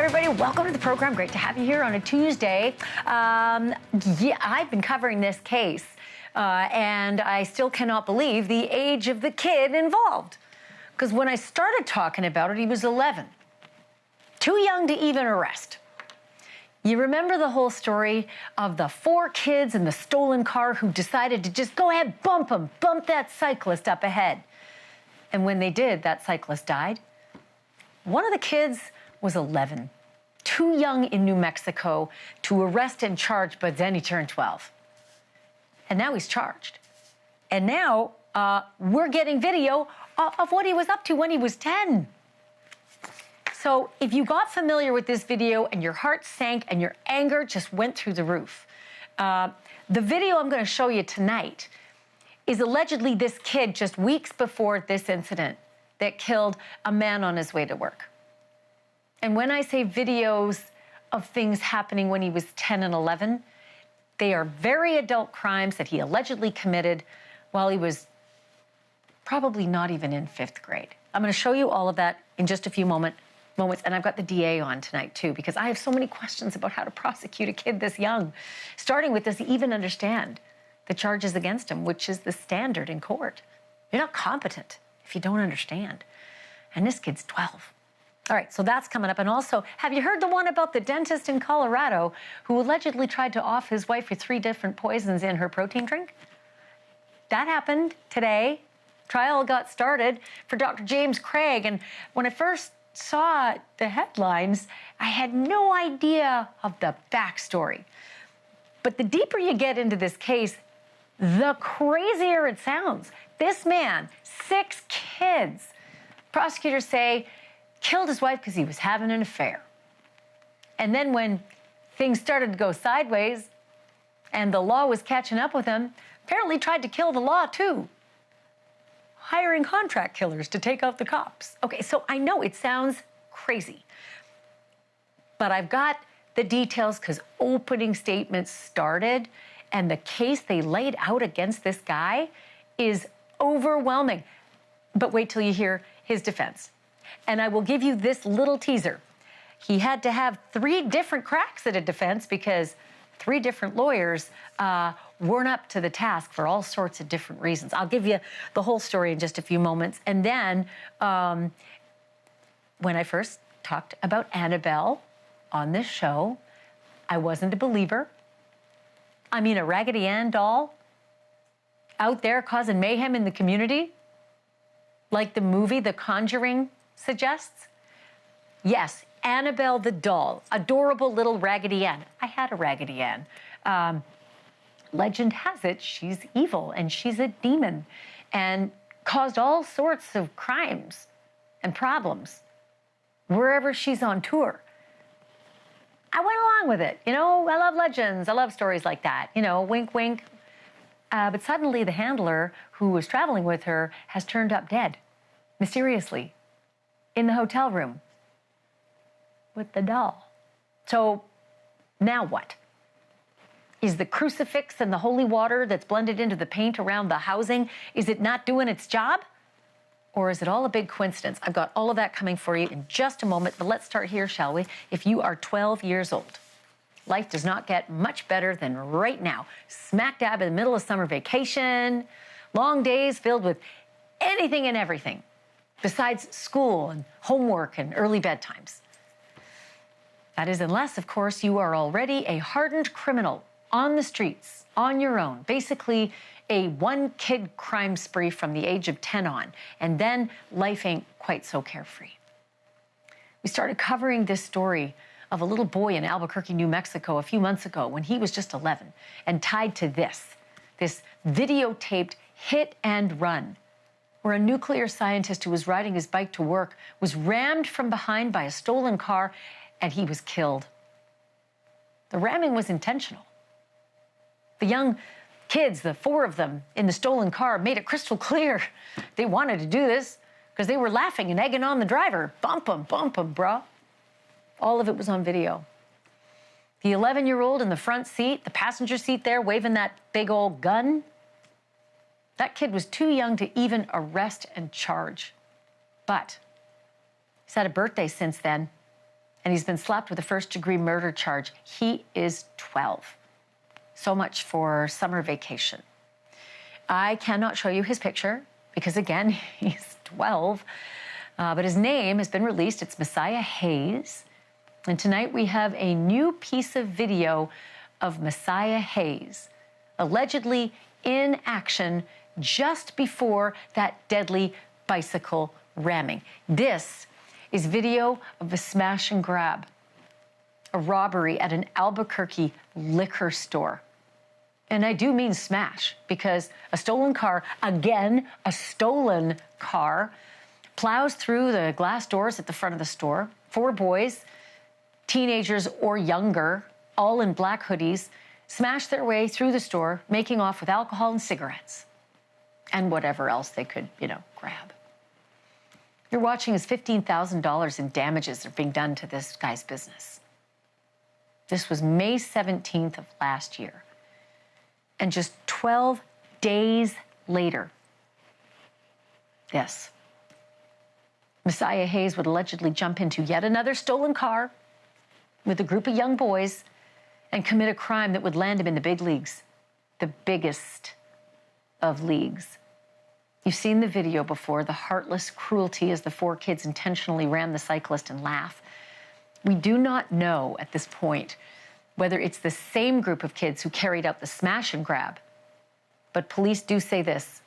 everybody. Welcome to the program. Great to have you here on a Tuesday. Yeah, I've been covering this case, and I still cannot believe the age of the kid involved. Because when I started talking about it, he was 11. Too young to even arrest. You remember the whole story of the 4 kids in the stolen car who decided to just go ahead, bump that cyclist up ahead. And when they did, that cyclist died. One of the kids was 11, too young in New Mexico to arrest and charge, but then he turned 12. And now he's charged. And now we're getting video of what he was up to when he was 10. So if you got familiar with this video and your heart sank and your anger just went through the roof, the video I'm going to show you tonight is allegedly this kid just weeks before this incident that killed a man on his way to work. And when I say videos of things happening when he was 10 and 11, they are very adult crimes that he allegedly committed while he was probably not even in 5th grade. I'm going to show you all of that in just a few moments, and I've got the DA on tonight too, because I have so many questions about how to prosecute a kid this young, starting with, does he even understand the charges against him, which is the standard in court? You're not competent if you don't understand. And this kid's 12. All right, so that's coming up. And also, have you heard the one about the dentist in Colorado who allegedly tried to off his wife with 3 different poisons in her protein drink? That happened today. Trial got started for Dr. James Craig. And when I first saw the headlines, I had no idea of the backstory. But the deeper you get into this case, the crazier it sounds. This man, 6 kids, prosecutors say, killed his wife because he was having an affair. And then when things started to go sideways and the law was catching up with him, apparently tried to kill the law too, hiring contract killers to take out the cops. Okay, so I know it sounds crazy, but I've got the details because opening statements started, and the case they laid out against this guy is overwhelming. But wait till you hear his defense. And I will give you this little teaser. He had to have 3 different cracks at a defense because 3 different lawyers weren't up to the task for all sorts of different reasons. I'll give you the whole story in just a few moments. And then when I first talked about Annabelle on this show, I wasn't a believer. I mean, a Raggedy Ann doll out there causing mayhem in the community, like the movie The Conjuring suggests? Yes, Annabelle the doll, adorable little Raggedy Ann. I had a Raggedy Ann. Legend has it she's evil and she's a demon and caused all sorts of crimes and problems wherever she's on tour. I went along with it. You know, I love legends. I love stories like that. You know, wink, wink. But suddenly the handler who was traveling with her has turned up dead, mysteriously, in the hotel room with the doll. So now what? Is the crucifix and the holy water that's blended into the paint around the housing, is it not doing its job? Or is it all a big coincidence? I've got all of that coming for you in just a moment, but let's start here, shall we? If you are 12 years old, life does not get much better than right now. Smack dab in the middle of summer vacation, long days filled with anything and everything besides school and homework and early bedtimes. That is unless, of course, you are already a hardened criminal on the streets, on your own, basically a one-kid crime spree from the age of 10 on, and then life ain't quite so carefree. We started covering this story of a little boy in Albuquerque, New Mexico a few months ago when he was just 11, and tied to this videotaped hit and run, where a nuclear scientist who was riding his bike to work was rammed from behind by a stolen car, and he was killed. The ramming was intentional. The young kids, the 4 of them in the stolen car, made it crystal clear they wanted to do this because they were laughing and egging on the driver. Bump him, bro. All of it was on video. The 11-year-old in the front seat, the passenger seat there, waving that big old gun, that kid was too young to even arrest and charge. But he's had a birthday since then. and he's been slapped with a first-degree murder charge. He is 12. So much for summer vacation. I cannot show you his picture because, again, he's 12. But his name has been released. It's Messiah Hayes. And tonight we have a new piece of video of Messiah Hayes, allegedly in action just before that deadly bicycle ramming. This is video of a smash and grab, a robbery at an Albuquerque liquor store. And I do mean smash, because a stolen car, again, a stolen car, plows through the glass doors at the front of the store. 4 boys, teenagers or younger, all in black hoodies, smash their way through the store, making off with alcohol and cigarettes and whatever else they could, grab. You're watching as $15,000 in damages are being done to this guy's business. This was May 17th of last year. And just 12 days later, yes, Messiah Hayes would allegedly jump into yet another stolen car with a group of young boys and commit a crime that would land him in the big leagues, the biggest of leagues. You've seen the video before, the heartless cruelty as the 4 kids intentionally ram the cyclist and laugh. We do not know at this point whether it's the same group of kids who carried out the smash and grab. But police do say this.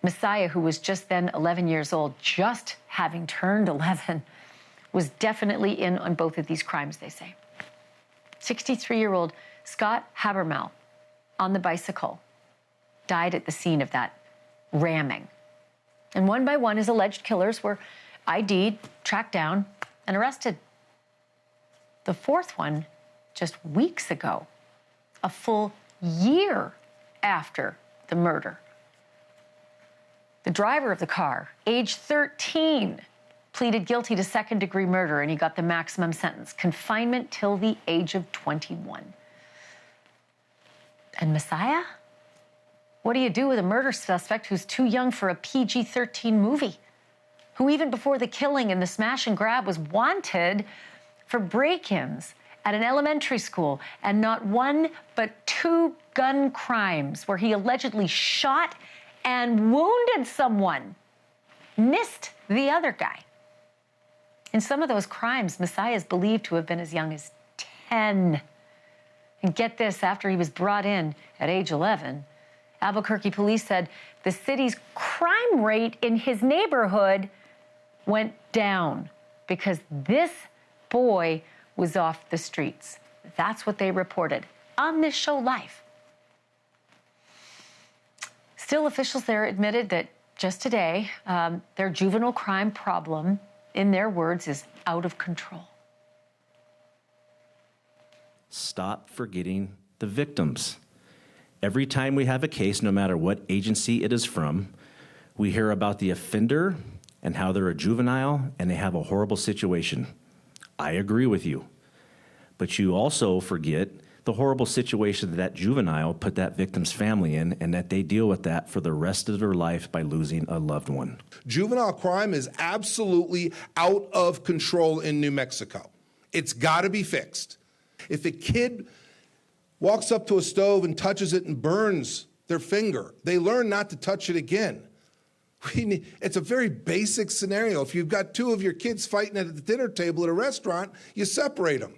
Messiah, who was just then 11 years old, just having turned 11, was definitely in on both of these crimes, they say. 63-year-old Scott Habermal, on the bicycle, died at the scene of that ramming. And one by one, his alleged killers were ID'd, tracked down, and arrested. The 4th one, just weeks ago, a full year after the murder. The driver of the car, age 13, pleaded guilty to second-degree murder, and he got the maximum sentence, confinement till the age of 21. And Messiah? What do you do with a murder suspect who's too young for a PG-13 movie? Who even before the killing and the smash and grab was wanted for break-ins at an elementary school, and not 1 but 2 gun crimes where he allegedly shot and wounded someone, missed the other guy. In some of those crimes, Messiah is believed to have been as young as 10. And get this, after he was brought in at age 11, Albuquerque police said the city's crime rate in his neighborhood went down because this boy was off the streets. That's what they reported on this show live. Still, officials there admitted that just today, their juvenile crime problem, in their words, is out of control. Stop forgetting the victims. Every time we have a case, no matter what agency it is from, we hear about the offender and how they're a juvenile and they have a horrible situation. I agree with you. But you also forget the horrible situation that juvenile put that victim's family in, and that they deal with that for the rest of their life by losing a loved one. Juvenile crime is absolutely out of control in New Mexico. It's got to be fixed. If a kid walks up to a stove and touches it and burns their finger, they learn not to touch it again. It's a very basic scenario. If you've got 2 of your kids fighting at the dinner table at a restaurant, you separate them.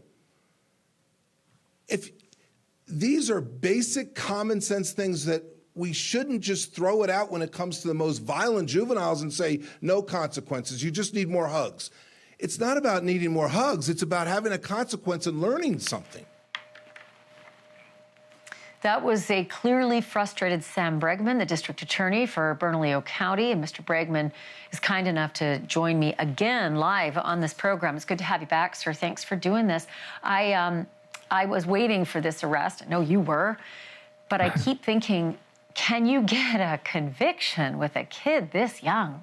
These are basic common sense things that we shouldn't just throw it out when it comes to the most violent juveniles and say, no consequences, you just need more hugs. It's not about needing more hugs, it's about having a consequence and learning something. That was a clearly frustrated Sam Bregman, the district attorney for Bernalillo County. And Mr. Bregman is kind enough to join me again live on this program. It's good to have you back, sir. Thanks for doing this. I was waiting for this arrest. I know you were. But I keep thinking, can you get a conviction with a kid this young?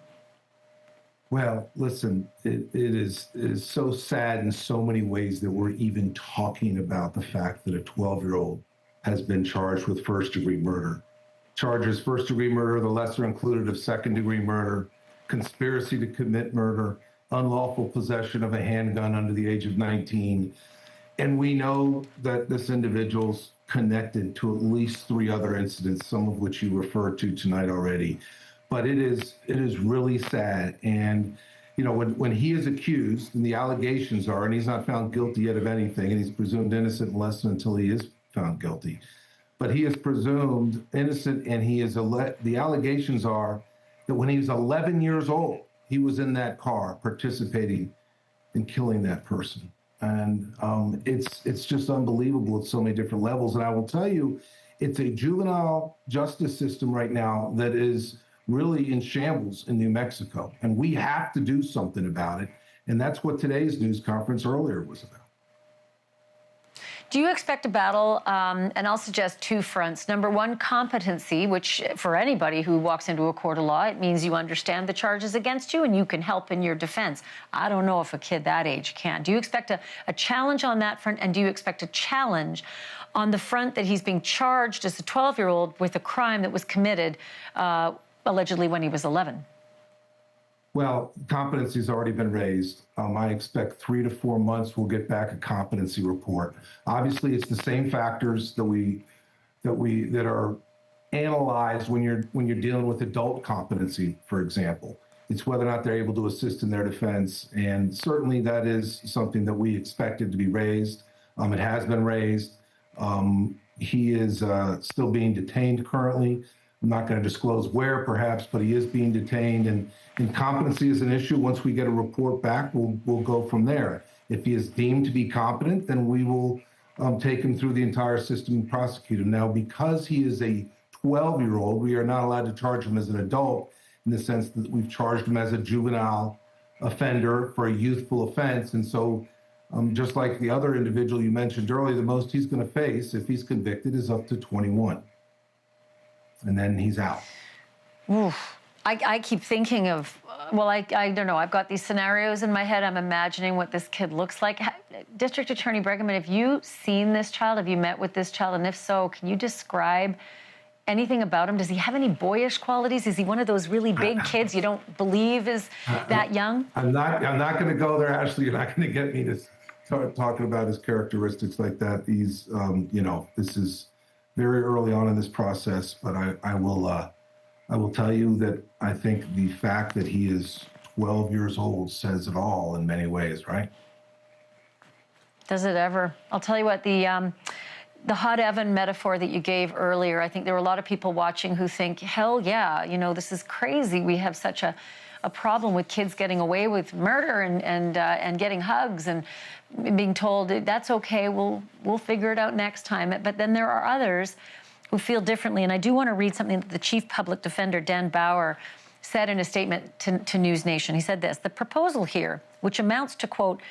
Well, listen, it is so sad in so many ways that we're even talking about the fact that a 12-year-old has been charged with first-degree murder. Charges first-degree murder, the lesser included of second-degree murder, conspiracy to commit murder, unlawful possession of a handgun under the age of 19. And we know that this individual's connected to at least 3 other incidents, some of which you referred to tonight already. But it is really sad. And, you know, when he is accused and the allegations are, and he's not found guilty yet of anything, and he's presumed innocent unless and until he is found guilty. But he is presumed innocent, and the allegations are that when he was 11 years old, he was in that car participating in killing that person. And it's just unbelievable at so many different levels. And I will tell you, it's a juvenile justice system right now that is really in shambles in New Mexico. And we have to do something about it. And that's what today's news conference earlier was about. Do you expect a battle? And I'll suggest 2 fronts. Number 1, competency, which for anybody who walks into a court of law, it means you understand the charges against you and you can help in your defense. I don't know if a kid that age can. Do you expect a challenge on that front? And do you expect a challenge on the front that he's being charged as a 12-year-old with a crime that was committed allegedly when he was 11? Well, competency's already been raised. I expect 3 to 4 months we'll get back a competency report. Obviously, it's the same factors that are analyzed when you're dealing with adult competency, for example. It's whether or not they're able to assist in their defense, and certainly that is something that we expected to be raised. It has been raised. He is still being detained currently. I'm not going to disclose where, perhaps, but he is being detained, and competency is an issue. Once we get a report back, we'll go from there. If he is deemed to be competent, then we will take him through the entire system and prosecute him. Now, because he is a 12-year-old, we are not allowed to charge him as an adult in the sense that we've charged him as a juvenile offender for a youthful offense. And so just like the other individual you mentioned earlier, the most he's going to face if he's convicted is up to 21. And then he's out. Oof. I keep thinking of, I don't know, I've got these scenarios in my head. I'm imagining what this kid looks like. District Attorney Bregman, have you seen this child? Have you met with this child? And if so, can you describe anything about him? Does he have any boyish qualities? Is he one of those really big kids you don't believe is that young? I'm not going to go there, Ashley. You're not going to get me to start talking about his characteristics like that. These, this is very early on in this process, but I will tell you that I think the fact that he is 12 years old says it all in many ways, right? Does it ever? I'll tell you what, the hot oven metaphor that you gave earlier, I think there were a lot of people watching who think, hell yeah, this is crazy. We have such a problem with kids getting away with murder and getting hugs and being told that's okay, we'll figure it out next time. But then there are others who feel differently. And I do want to read something that the Chief Public Defender, Dan Bauer, said in a statement to NewsNation. He said this: the proposal here, which amounts to, quote,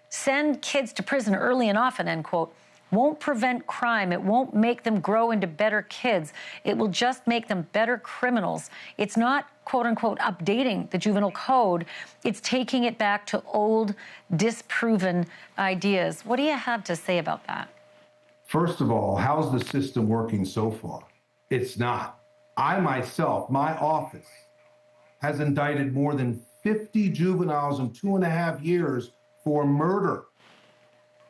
send kids to prison early and often, end quote, won't prevent crime. It won't make them grow into better kids. It will just make them better criminals. It's not, quote unquote, updating the juvenile code. It's taking it back to old, disproven ideas. What do you have to say about that? First of all, how's the system working so far? It's not. I myself, my office, has indicted more than 50 juveniles in 2.5 years for murder,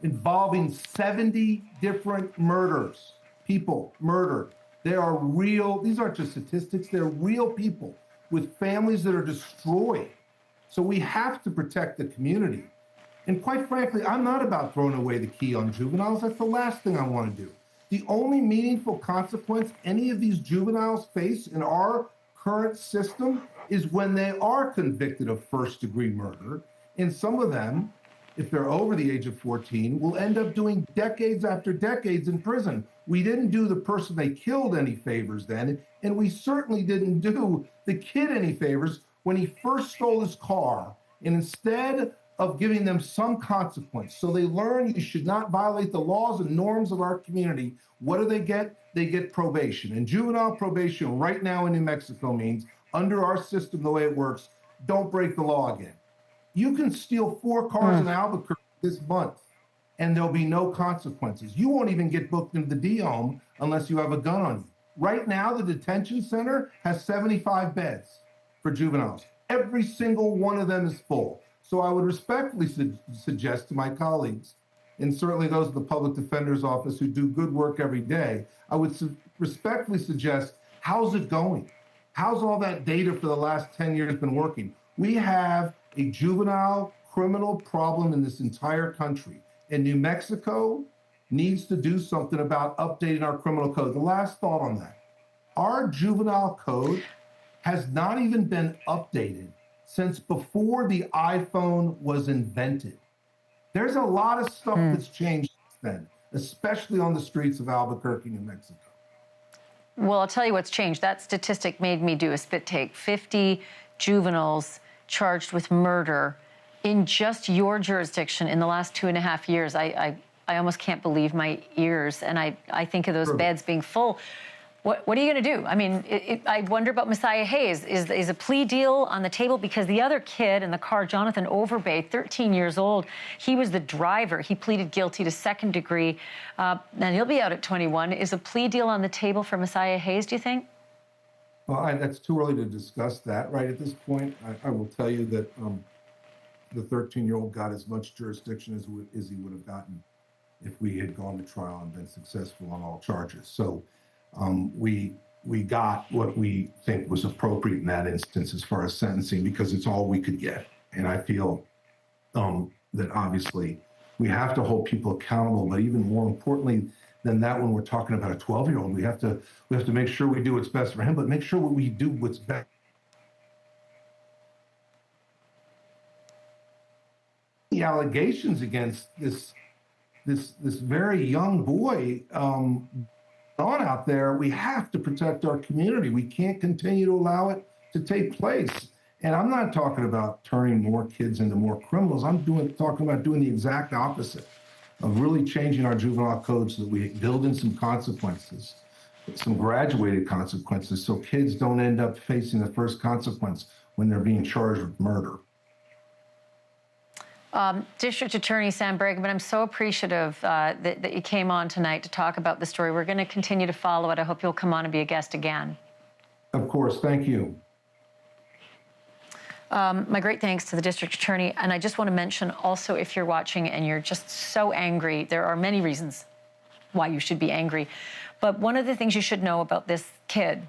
involving 70 different murders. People murdered. They are real. These aren't just statistics. They're real people with families that are destroyed. So we have to protect the community. And quite frankly, I'm not about throwing away the key on juveniles. That's the last thing I want to do. The only meaningful consequence any of these juveniles face in our current system is when they are convicted of first-degree murder. And some of them, if they're over the age of 14, will end up doing decades after decades in prison. We didn't do the person they killed any favors then, and we certainly didn't do the kid any favors when he first stole his car. And instead of giving them some consequence, so they learn you should not violate the laws and norms of our community, what do they get? They get probation. And juvenile probation right now in New Mexico means, under our system, the way it works, don't break the law again. You can steal 4 cars in Albuquerque this month, and there'll be no consequences. You won't even get booked into the D home unless you have a gun on you. Right now, the detention center has 75 beds for juveniles. Every single one of them is full. So I would respectfully suggest to my colleagues, and certainly those in the public defender's office who do good work every day, I would respectfully suggest, how's it going? How's all that data for the last 10 years been working? We have a juvenile criminal problem in this entire country, and New Mexico needs to do something about updating our criminal code. The last thought on that, our juvenile code has not even been updated since before the iPhone was invented. There's a lot of stuff that's changed since then, especially on the streets of Albuquerque, New Mexico. Well, I'll tell you what's changed. That statistic made me do a spit take. 50 juveniles charged with murder in just your jurisdiction in the last 2.5 years. I almost can't believe my ears. And I think of those beds being full. What are you going to do? I mean, I wonder about Messiah Hayes. Is a plea deal on the table? Because the other kid in the car, Jonathan Overbay, 13 years old, he was the driver. He pleaded guilty to second degree, and he'll be out at 21. Is a plea deal on the table for Messiah Hayes, do you think? Well, that's too early to discuss that right at this point. I will tell you that the 13-year-old got as much jurisdiction as he would have gotten if we had gone to trial and been successful on all charges. So we got what we think was appropriate in that instance as far as sentencing, because it's all we could get. And I feel that obviously we have to hold people accountable, but even more importantly than that, when we're talking about a 12-year-old, we have to make sure we do what's best for him, but make sure we do what's best. The allegations against this very young boy on out there, we have to protect our community. We can't continue to allow it to take place. And I'm not talking about turning more kids into more criminals. I'm talking about doing the exact opposite, of really changing our juvenile code so that we build in some consequences, some graduated consequences, so kids don't end up facing the first consequence when they're being charged with murder. District Attorney Sam Bregman, I'm so appreciative that you came on tonight to talk about the story. We're going to continue to follow it. I hope you'll come on and be a guest again. Of course. Thank you. My great thanks to the District Attorney. And I just want to mention also, if you're watching and you're just so angry, there are many reasons why you should be angry. But one of the things you should know about this kid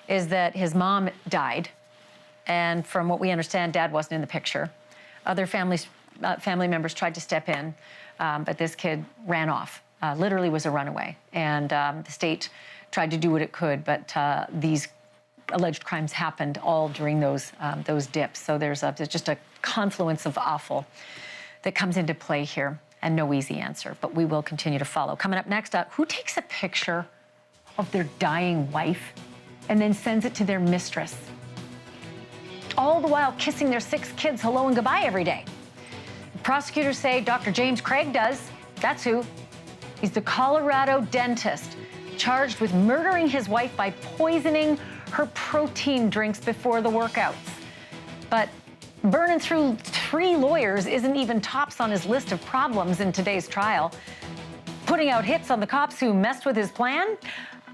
is that his mom died. And from what we understand, Dad wasn't in the picture. Other family members tried to step in, but this kid ran off, literally was a runaway. And the state tried to do what it could, but these alleged crimes happened all during those dips. So there's just a confluence of awful that comes into play here, and no easy answer, but we will continue to follow. Coming up next, who takes a picture of their dying wife and then sends it to their mistress, all the while kissing their 6 kids hello and goodbye every day? Prosecutors say Dr. James Craig does. That's who. He's the Colorado dentist charged with murdering his wife by poisoning her protein drinks before the workouts. But burning through 3 lawyers isn't even tops on his list of problems in today's trial. Putting out hits on the cops who messed with his plan?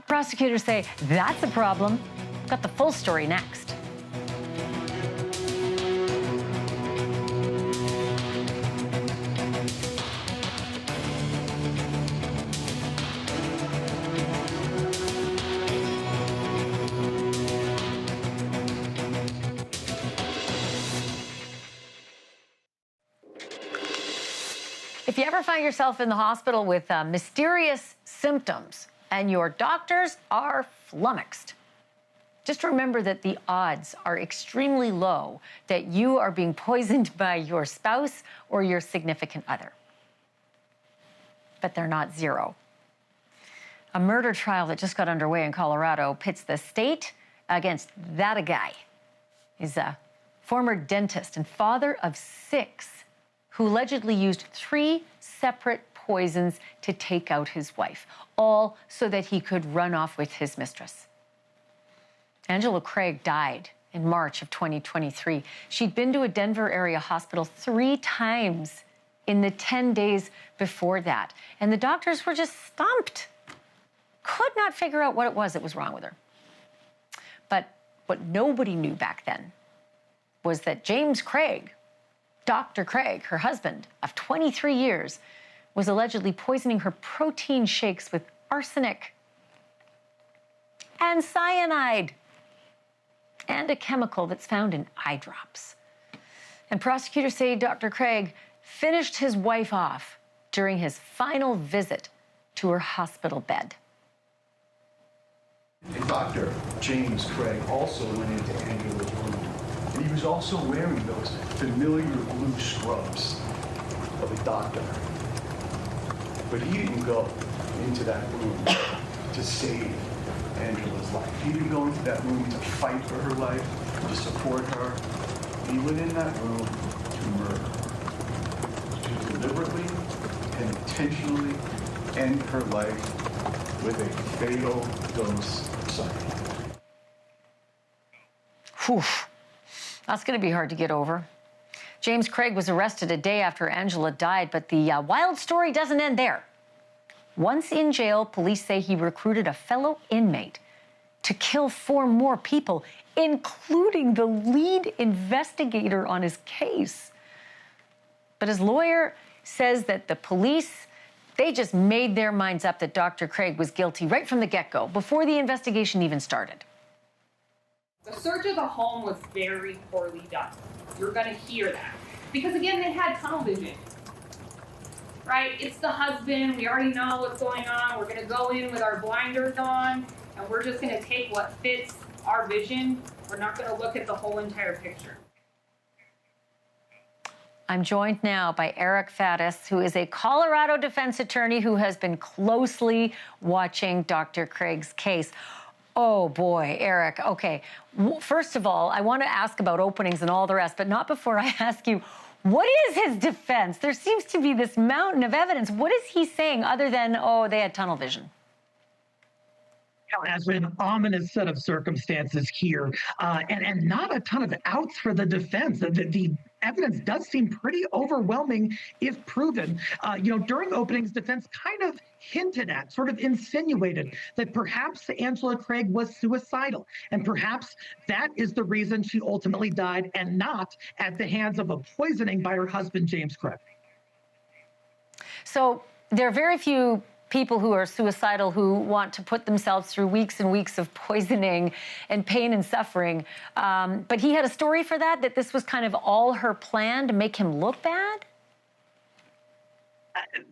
Prosecutors say that's a problem. Got the full story next. If you ever find yourself in the hospital with mysterious symptoms and your doctors are flummoxed, just remember that the odds are extremely low that you are being poisoned by your spouse or your significant other. But they're not zero. A murder trial that just got underway in Colorado pits the state against that a guy. He's a former dentist and father of 6 who allegedly used 3 separate poisons to take out his wife, all so that he could run off with his mistress. Angela Craig died in March of 2023. She'd been to a Denver area hospital 3 times in the 10 days before that, and the doctors were just stumped. Could not figure out what it was that was wrong with her. But what nobody knew back then was that James Craig Dr. Craig, her husband of 23 years, was allegedly poisoning her protein shakes with arsenic and cyanide and a chemical that's found in eye drops. And prosecutors say Dr. Craig finished his wife off during his final visit to her hospital bed. And Dr. James Craig also went into Angela's room, and he was also wearing those familiar blue scrubs of a doctor. But he didn't go into that room to save Angela's life. He didn't go into that room to fight for her life, to support her. He went in that room to murder her, to deliberately and intentionally end her life with a fatal dose of cyanide. Whew. That's going to be hard to get over. James Craig was arrested a day after Angela died, but the wild story doesn't end there. Once in jail, police say he recruited a fellow inmate to kill 4 more people, including the lead investigator on his case. But his lawyer says that the police, they just made their minds up that Dr. Craig was guilty right from the get-go, before the investigation even started. The search of the home was very poorly done. You're going to hear that. Because again, they had tunnel vision. Right? It's the husband. We already know what's going on. We're going to go in with our blinders on, and we're just going to take what fits our vision. We're not going to look at the whole entire picture. I'm joined now by Eric Faddis, who is a Colorado defense attorney who has been closely watching Dr. Craig's case. Oh, boy, Eric. Okay. First of all, I want to ask about openings and all the rest, but not before I ask you, what is his defense? There seems to be this mountain of evidence. What is he saying other than, oh, they had tunnel vision? Has been an ominous set of circumstances here, and not a ton of outs for the defense. The evidence does seem pretty overwhelming if proven. During openings, defense kind of hinted at, sort of insinuated that perhaps Angela Craig was suicidal, and perhaps that is the reason she ultimately died, and not at the hands of a poisoning by her husband, James Craig. So there are very few people who are suicidal who want to put themselves through weeks and weeks of poisoning and pain and suffering. But he had a story for that this was kind of all her plan to make him look bad?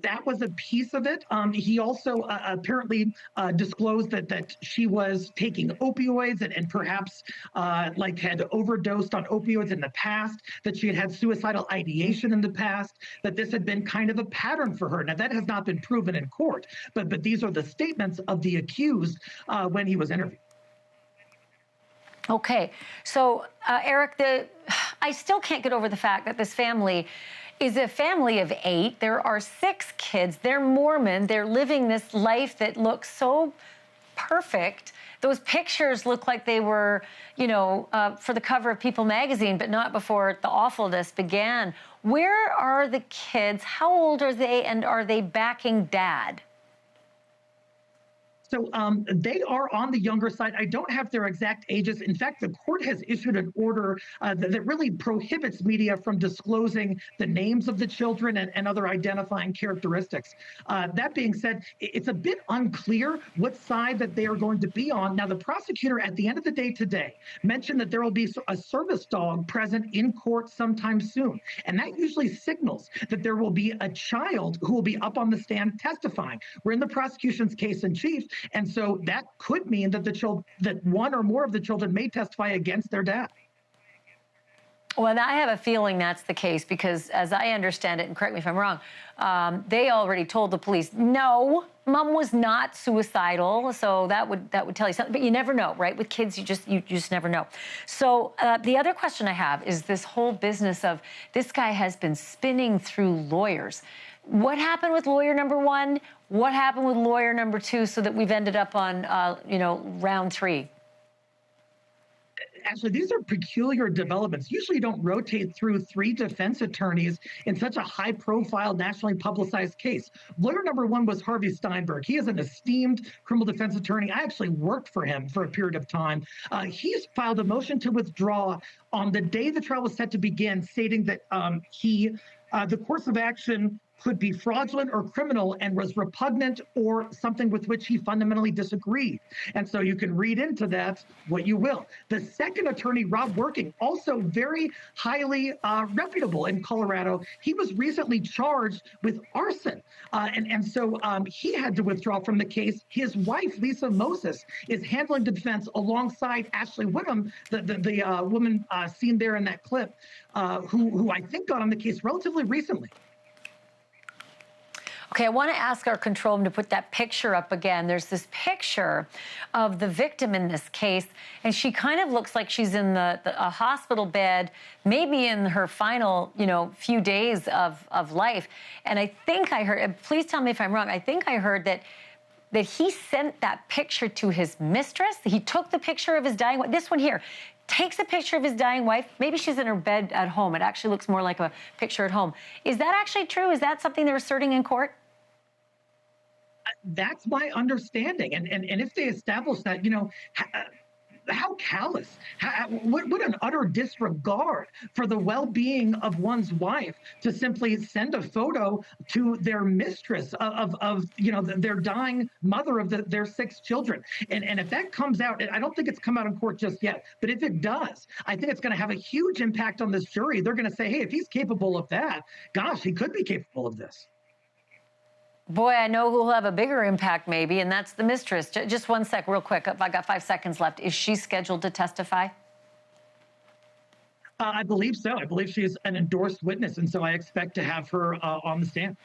That was a piece of it. He also apparently disclosed that she was taking opioids and perhaps had overdosed on opioids in the past, that she had had suicidal ideation in the past, that this had been kind of a pattern for her. Now, that has not been proven in court, but these are the statements of the accused when he was interviewed. Okay. So, Eric, I still can't get over the fact that this family is a family of 8. There are 6 kids. They're Mormon. They're living this life that looks so perfect. Those pictures look like they were, for the cover of People magazine, but not before the awfulness began. Where are the kids? How old are they, and are they backing Dad? So they are on the younger side. I don't have their exact ages. In fact, the court has issued an order that really prohibits media from disclosing the names of the children and other identifying characteristics. That being said, it's a bit unclear what side that they are going to be on. Now, the prosecutor at the end of the day today mentioned that there will be a service dog present in court sometime soon. And that usually signals that there will be a child who will be up on the stand testifying. We're in the prosecution's case in chief. And so that could mean that that one or more of the children may testify against their dad. Well, I have a feeling that's the case because, as I understand it, and correct me if I'm wrong, they already told the police, no, Mom was not suicidal. So that would tell you something. But you never know, right? With kids, you just never know. So the other question I have is this whole business of this guy has been spinning through lawyers. What happened with lawyer number 1? What happened with lawyer number 2 so that we've ended up on, round 3? Actually, these are peculiar developments. Usually you don't rotate through 3 defense attorneys in such a high-profile, nationally publicized case. Lawyer number 1 was Harvey Steinberg. He is an esteemed criminal defense attorney. I actually worked for him for a period of time. He's filed a motion to withdraw on the day the trial was set to begin, stating that the course of action could be fraudulent or criminal and was repugnant or something with which he fundamentally disagreed. And so you can read into that what you will. The second attorney, Rob Working, also very highly reputable in Colorado. He was recently charged with arson. And so he had to withdraw from the case. His wife, Lisa Moses, is handling the defense alongside Ashleigh Whittam, the woman seen there in that clip, who I think got on the case relatively recently. Okay, I want to ask our control room to put that picture up again. There's this picture of the victim in this case, and she kind of looks like she's in a hospital bed, maybe in her final, few days of life. And I think I heard, and please tell me if I'm wrong, I think I heard that he sent that picture to his mistress. He took the picture of his dying wife. This one here takes a picture of his dying wife. Maybe she's in her bed at home. It actually looks more like a picture at home. Is that actually true? Is that something they're asserting in court? That's my understanding. And if they establish that, how callous, what an utter disregard for the well-being of one's wife to simply send a photo to their mistress of their dying mother of their 6 children. And if that comes out, I don't think it's come out in court just yet, but if it does, I think it's going to have a huge impact on this jury. They're going to say, hey, if he's capable of that, gosh, he could be capable of this. Boy, I know who'll have a bigger impact maybe, and that's the mistress. Just one sec, real quick. I got 5 seconds left. Is she scheduled to testify? I believe so. I believe she is an endorsed witness, and so I expect to have her on the stand.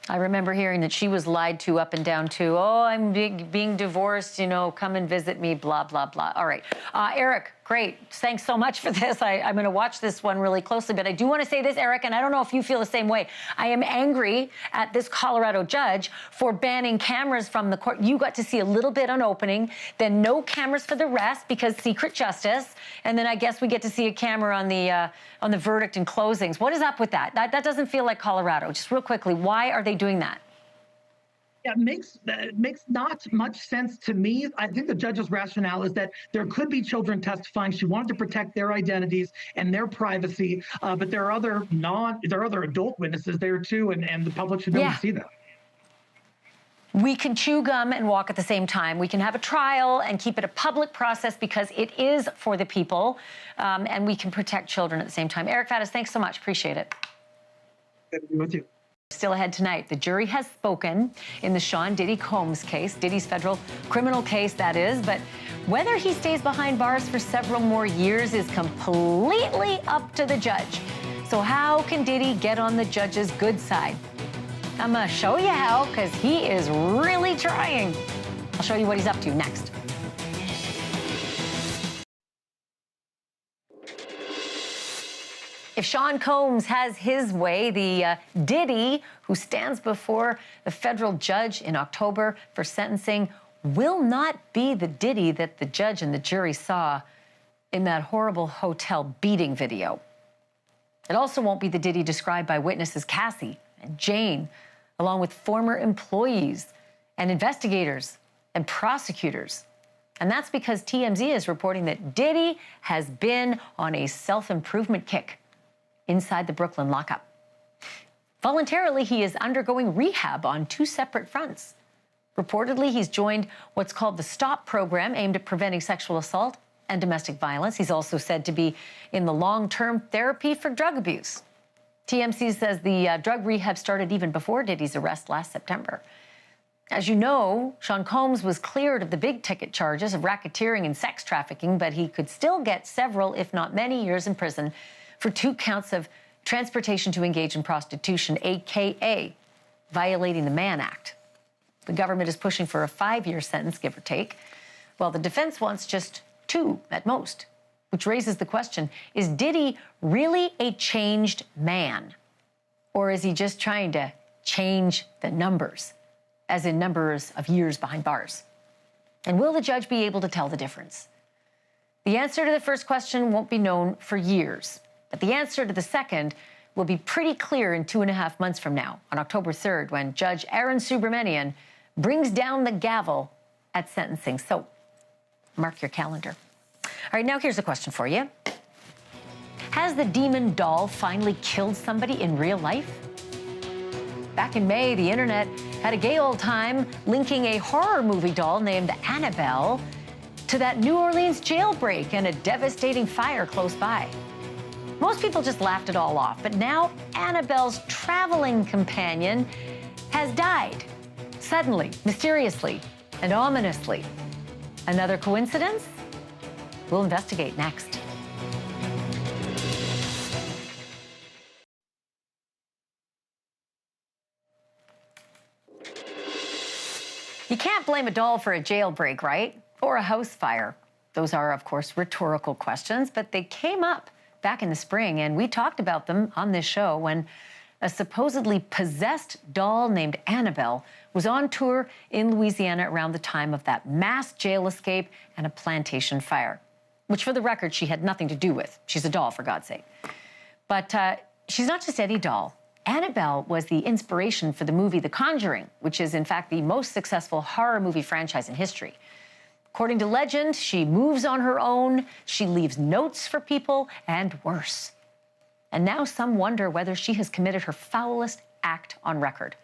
I remember hearing that she was lied to up and down too. Oh, I'm being divorced, come and visit me, blah, blah, blah. All right. Eric, great. Thanks so much for this. I'm going to watch this one really closely, but I do want to say this, Eric, and I don't know if you feel the same way. I am angry at this Colorado judge for banning cameras from the court. You got to see a little bit on opening, then no cameras for the rest because secret justice, and then I guess we get to see a camera on the verdict and closings. What is up with that? That doesn't feel like Colorado. Just real quickly, why are they doing that? Yeah, it makes not much sense to me. I think the judge's rationale is that there could be children testifying. She wanted to protect their identities and their privacy, but there are other adult witnesses there too, and the public should be able to see them. We can chew gum and walk at the same time. We can have a trial and keep it a public process because it is for the people, and we can protect children at the same time. Eric Faddis, thanks so much. Appreciate it. Good to be with you. Still ahead tonight, the jury has spoken in the Sean Diddy Combs case, Diddy's federal criminal case, that is. But whether he stays behind bars for several more years is completely up to the judge. So how can Diddy get on the judge's good side? I'm going to show you how, because he is really trying. I'll show you what he's up to next. If Sean Combs has his way, the Diddy, who stands before the federal judge in October for sentencing, will not be the Diddy that the judge and the jury saw in that horrible hotel beating video. It also won't be the Diddy described by witnesses Cassie and Jane, along with former employees and investigators and prosecutors. And that's because TMZ is reporting that Diddy has been on a self-improvement kick inside the Brooklyn lockup. Voluntarily, he is undergoing rehab on 2 separate fronts. Reportedly, he's joined what's called the STOP program, aimed at preventing sexual assault and domestic violence. He's also said to be in the long-term therapy for drug abuse. TMZ says the drug rehab started even before Diddy's arrest last September. As you know, Sean Combs was cleared of the big-ticket charges of racketeering and sex trafficking, but he could still get several, if not many, years in prison for 2 counts of transportation to engage in prostitution, a.k.a. violating the Mann Act. The government is pushing for a 5-year sentence, give or take, while the defense wants just 2 at most, which raises the question, is Diddy really a changed man? Or is he just trying to change the numbers, as in numbers of years behind bars? And will the judge be able to tell the difference? The answer to the first question won't be known for years, but the answer to the second will be pretty clear in 2.5 months from now, on October 3rd, when Judge Aaron Subramanian brings down the gavel at sentencing. So mark your calendar. All right, now here's a question for you. Has the demon doll finally killed somebody in real life? Back in May, the internet had a gay old time linking a horror movie doll named Annabelle to that New Orleans jailbreak and a devastating fire close by. Most people just laughed it all off, but now Annabelle's traveling companion has died. Suddenly, mysteriously, and ominously. Another coincidence? We'll investigate next. You can't blame a doll for a jailbreak, right? Or a house fire. Those are, of course, rhetorical questions, but they came up back in the spring, and we talked about them on this show when a supposedly possessed doll named Annabelle was on tour in Louisiana around the time of that mass jail escape and a plantation fire, which, for the record, she had nothing to do with. She's a doll, for God's sake. But she's not just any doll. Annabelle was the inspiration for the movie The Conjuring, which is, in fact, the most successful horror movie franchise in history. According to legend, she moves on her own, she leaves notes for people, and worse. And now some wonder whether she has committed her foulest act on record.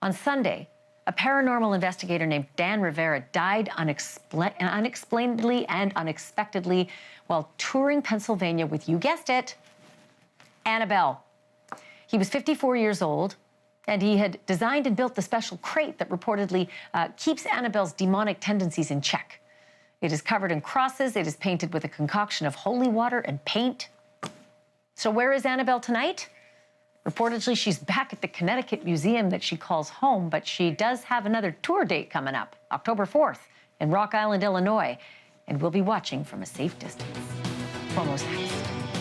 On Sunday, a paranormal investigator named Dan Rivera died unexplainedly and unexpectedly while touring Pennsylvania with, you guessed it, Annabelle. He was 54 years old, and he had designed and built the special crate that reportedly keeps Annabelle's demonic tendencies in check. It is covered in crosses. It is painted with a concoction of holy water and paint. So where is Annabelle tonight? Reportedly, she's back at the Connecticut Museum that she calls home, but she does have another tour date coming up, October 4th, in Rock Island, Illinois, and we'll be watching from a safe distance. Almost next.